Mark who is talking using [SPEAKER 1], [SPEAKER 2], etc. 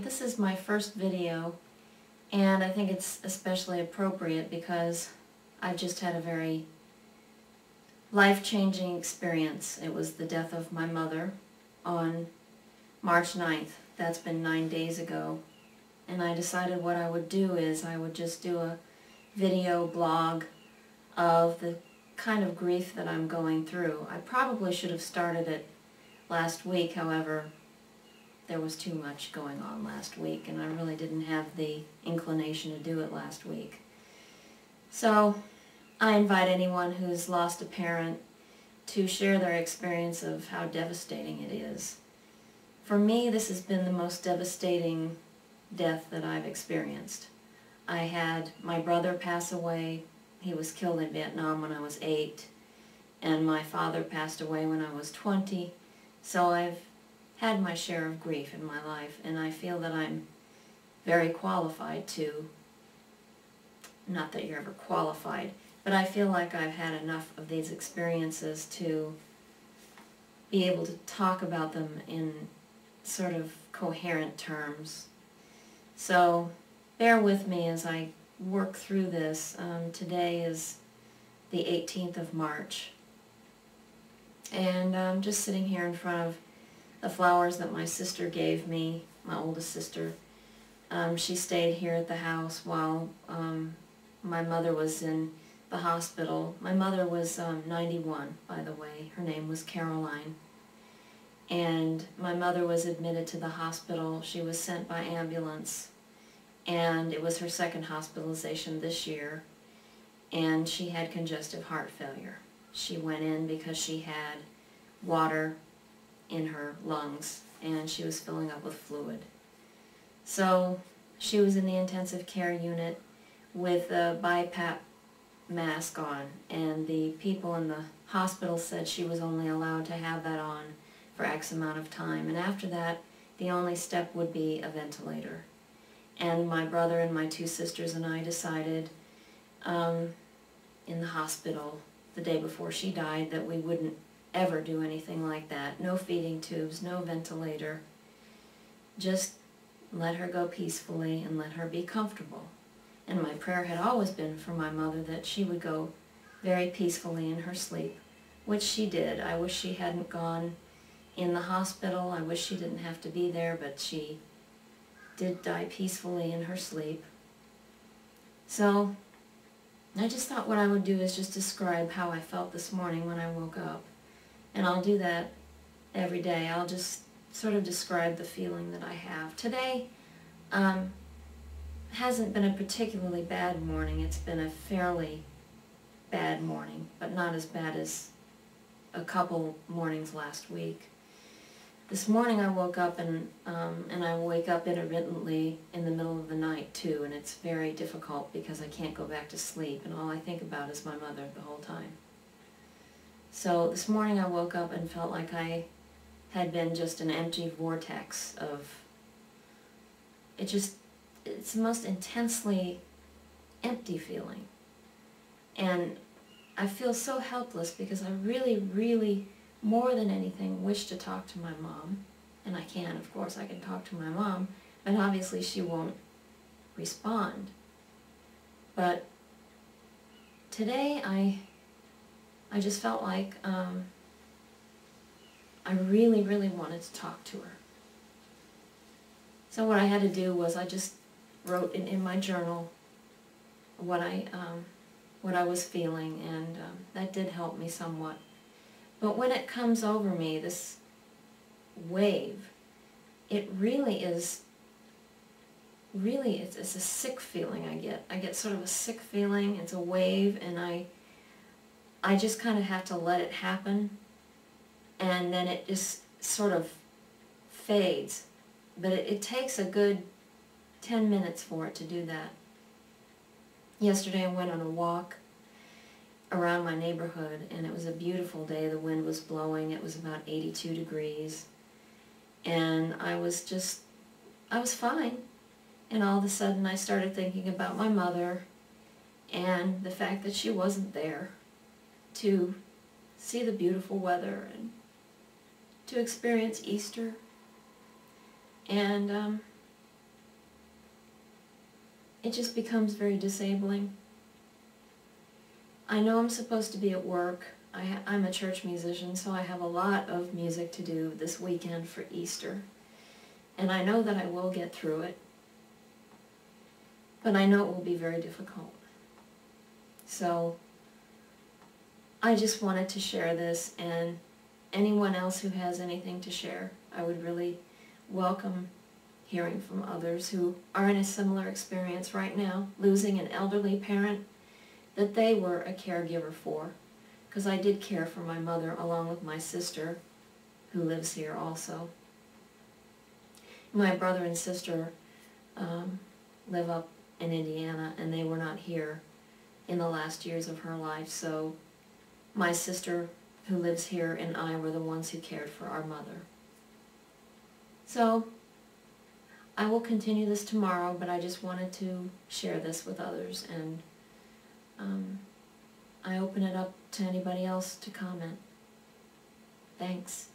[SPEAKER 1] tonight. This is my first video, and I think it's especially appropriate because I've just had a very life-changing experience. It was the death of my mother on March 9th. That's been 9 days ago. And I decided what I would do is I would just do a video blog of the kind of grief that I'm going through. I probably should have started it last week, however, there was too much going on last week and I really didn't have the inclination to do it last week. So I invite anyone who's lost a parent to share their experience of how devastating it is. For me, this has been the most devastating death that I've experienced. I had my brother pass away. He was killed in Vietnam when I was 8, and my father passed away when I was 20. So I've had my share of grief in my life, and I feel that I'm very qualified to, not that you're ever qualified, but I feel like I've had enough of these experiences to be able to talk about them in sort of coherent terms. So bear with me as I work through this. Today is the 18th of March, and I'm just sitting here in front of the flowers that my sister gave me, my oldest sister. She stayed here at the house while my mother was in the hospital. My mother was 91, by the way. Her name was Caroline. And my mother was admitted to the hospital. She was sent by ambulance, and it was her second hospitalization this year, and she had congestive heart failure. She went in because she had water in her lungs, and she was filling up with fluid. So she was in the intensive care unit with a BiPAP mask on, and the people in the hospital said she was only allowed to have that on for X amount of time, and after that the only step would be a ventilator. And my brother and my two sisters and I decided in the hospital the day before she died that we wouldn't ever do anything like that. No feeding tubes, no ventilator. Just let her go peacefully and let her be comfortable. And my prayer had always been for my mother that she would go very peacefully in her sleep, which she did. I wish she hadn't gone in the hospital. I wish she didn't have to be there, but she did die peacefully in her sleep. So I just thought what I would do is just describe how I felt this morning when I woke up. And I'll do that every day. I'll just sort of describe the feeling that I have. Today hasn't been a particularly bad morning. It's been a fairly bad morning, but not as bad as a couple mornings last week. This morning I woke up and I wake up intermittently in the middle of the night too, and it's very difficult because I can't go back to sleep, and all I think about is my mother the whole time. So this morning I woke up and felt like I had been just an empty vortex of, it's the most intensely empty feeling. And I feel so helpless because I really, really, more than anything, wish to talk to my mom. And I can, of course, I can talk to my mom, but obviously she won't respond. But today I just felt like I really, really wanted to talk to her. So what I had to do was I just wrote in my journal what I was feeling, and that did help me somewhat. But when it comes over me, this wave, it really is, it's a sick feeling I get. I get sort of a sick feeling. It's a wave, and I just kind of have to let it happen, and then it just sort of fades. But it takes a good 10 minutes for it to do that. Yesterday I went on a walk around my neighborhood, and it was a beautiful day. The wind was blowing. It was about 82 degrees. And I was fine. And all of a sudden I started thinking about my mother and the fact that she wasn't there to see the beautiful weather and to experience Easter. And it just becomes very disabling. I know I'm supposed to be at work. I'm a church musician, so I have a lot of music to do this weekend for Easter. And I know that I will get through it, but I know it will be very difficult. So I just wanted to share this, and anyone else who has anything to share, I would really welcome hearing from others who are in a similar experience right now, losing an elderly parent that they were a caregiver for, because I did care for my mother along with my sister, who lives here also. My brother and sister live up in Indiana, and they were not here in the last years of her life, so my sister, who lives here, and I were the ones who cared for our mother. So I will continue this tomorrow, but I just wanted to share this with others, and I open it up to anybody else to comment. Thanks.